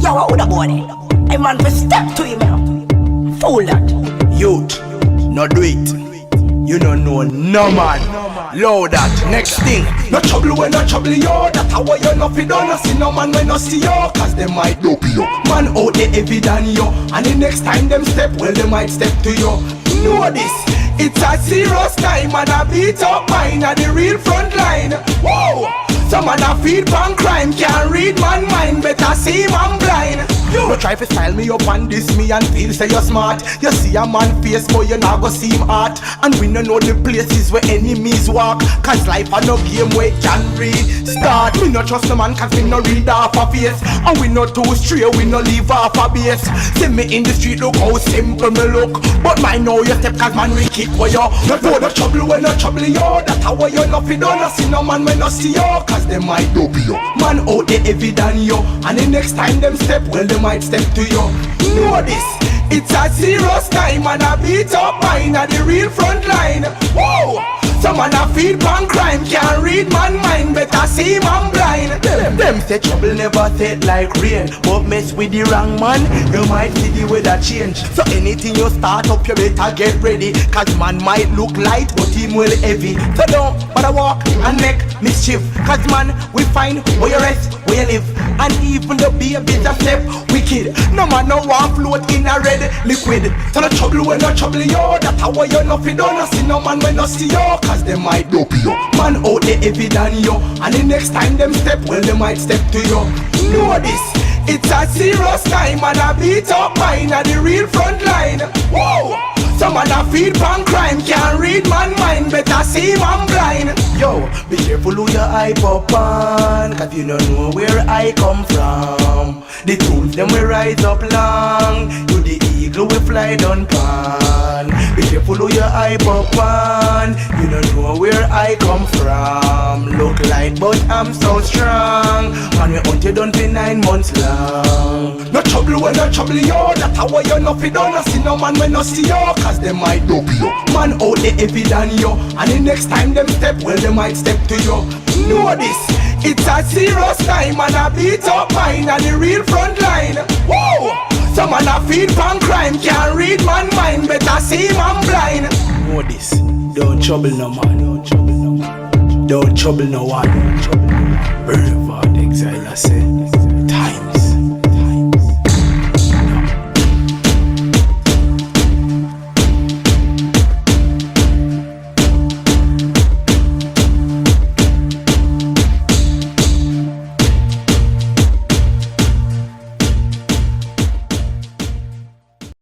Yo, what would a boy there? A man for step to him, you know. Fool that. Youth, no do it. You don't know no man. Load that. Next thing. No trouble when no trouble yo. That's how you know fi done. No see no man when no see yo. Cause they might dope you. Man out there heavy than you. And the next time them step, well they might step to you. Know this. It's a serious time and I beat up mine at the real front line. Whoa! Some man a feed pan crime, can't read man mind, better see man blind. You try to style me up and diss me and feel say you're smart. You see a man face but you not go see him heart. And we no know the places where enemies walk. Cause life a no game where can read start. Me no trust no man cause me no read half a face. And we no too straight, we no leave half a base. See me in the street look how simple me look. But mine know you step cause man we kick where you. No know no trouble when no trouble yo. That's how you know fi done. No see no man when no see you. Cause they might dope you. Man out there heavy than you. And the next time them step, well they might step to you. Know this. It's a serious time and I beat up mine at the real front line. Whoa! Some man a feed pan crime, can't read man mind, better see man blind. Them say trouble never set like rain, but mess with the wrong man, you might see the weather change. So anything you start up, you better get ready. Cause man might look light, but him will heavy. So don't bother walk and make mischief. Cause man, we find where you rest, where you live. And even the babies a step wicked. No man no want float in a red liquid. So no trouble when no trouble yo. That's how you know fi done. No see no man when no see you. Cause they might dope you. Man out there heavy than you. And the next time them step, well they might step to you. Know this. It's a serious time and I beat up mine at the real front line. Whoa! Some man a feed pan crime, can't read man mind, better see man blind. Yo, be careful who you hype up on, cause you don't know where I come from. The tools them will rise up long, you the eagle will fly down pan. Be careful who you hype up on, you don't know where I come from. Look light but I'm so strong, man we hunt you done for 9 months long. No trouble when no trouble yo, that's how you know fi done. No see no man when no see you, cause they might dope you. Man out there heavy than you. And the next time them step, well they might step to you. Know this. It's a serious time and I beat up mine at the real front line. Whoa! Some man a feed pan crime, can't read man mind, better see man blind. Know this. Don't trouble no man. Don't trouble no one.